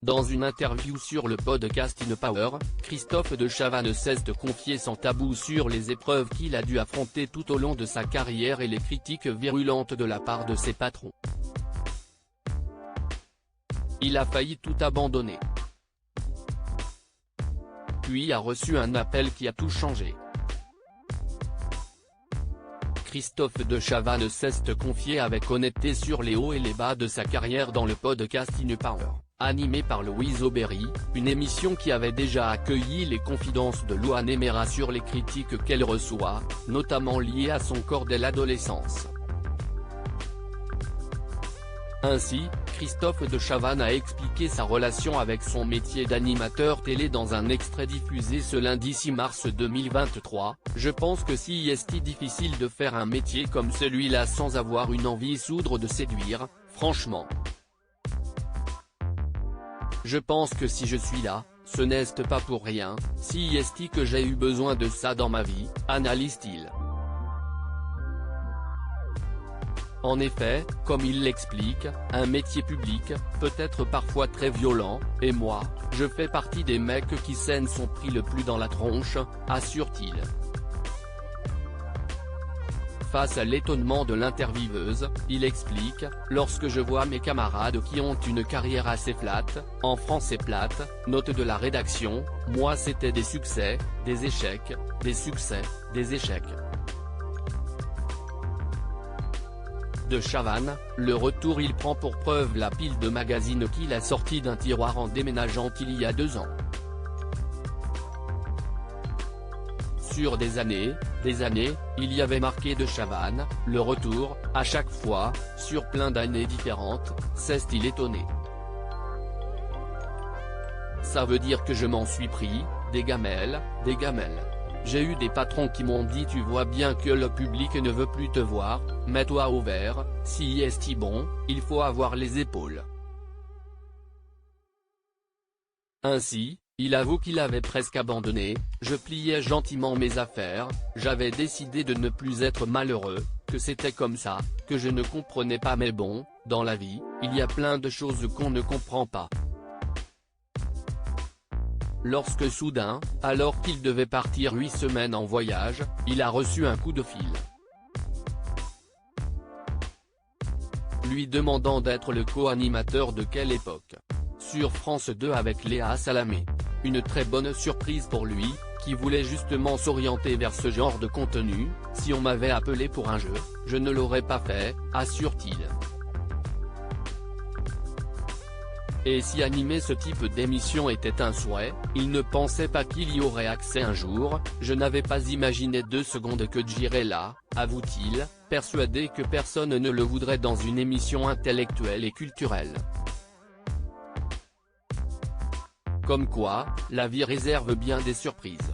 Dans une interview sur le podcast InPower, Christophe de Chavannes cesse de confier sans tabou sur les épreuves qu'il a dû affronter tout au long de sa carrière et les critiques virulentes de la part de ses patrons. Il a failli tout abandonner. Puis a reçu un appel qui a tout changé. Christophe de Chavannes cesse de confier avec honnêteté sur les hauts et les bas de sa carrière dans le podcast InPower, animé par Louise Aubéry, une émission qui avait déjà accueilli les confidences de Louane Emera sur les critiques qu'elle reçoit, notamment liées à son corps dès l'adolescence. Ainsi, Christophe de Chavannes a expliqué sa relation avec son métier d'animateur télé dans un extrait diffusé ce lundi 6 mars 2023, « Je pense que si est difficile de faire un métier comme celui-là sans avoir une envie sourde de séduire, franchement. Je pense que si je suis là, ce n'est pas pour rien, si est que j'ai eu besoin de ça dans ma vie, analyse-t-il. En effet, comme il l'explique, un métier public, peut être parfois très violent, et moi, je fais partie des mecs qui scènes sont pris le plus dans la tronche, assure-t-il. Face à l'étonnement de l'intervieweuse, il explique, « Lorsque je vois mes camarades qui ont une carrière assez flat, en français plate, note de la rédaction, moi c'était des succès, des échecs, des succès, des échecs. » De Chavannes, le retour il prend pour preuve la pile de magazines qu'il a sorti d'un tiroir en déménageant il y a 2 ans. Sur des années, il y avait marqué de Chavannes, le retour, à chaque fois, sur plein d'années différentes, s'est-il étonné. Ça veut dire que je m'en suis pris, des gamelles. J'ai eu des patrons qui m'ont dit tu vois bien que le public ne veut plus te voir, mets-toi au vert, si est bon, il faut avoir les épaules. Ainsi, il avoue qu'il avait presque abandonné, je pliais gentiment mes affaires, j'avais décidé de ne plus être malheureux, que c'était comme ça, que je ne comprenais pas mais bon, dans la vie, il y a plein de choses qu'on ne comprend pas. Lorsque soudain, alors qu'il devait partir 8 semaines en voyage, il a reçu un coup de fil. Lui demandant d'être le co-animateur de Quelle époque ? Sur France 2 avec Léa Salamé. Une très bonne surprise pour lui, qui voulait justement s'orienter vers ce genre de contenu, si on m'avait appelé pour un jeu, je ne l'aurais pas fait, assure-t-il. Et si animer ce type d'émission était un souhait, il ne pensait pas qu'il y aurait accès un jour, je n'avais pas imaginé 2 secondes que j'irais là, avoue-t-il, persuadé que personne ne le voudrait dans une émission intellectuelle et culturelle. Comme quoi, la vie réserve bien des surprises.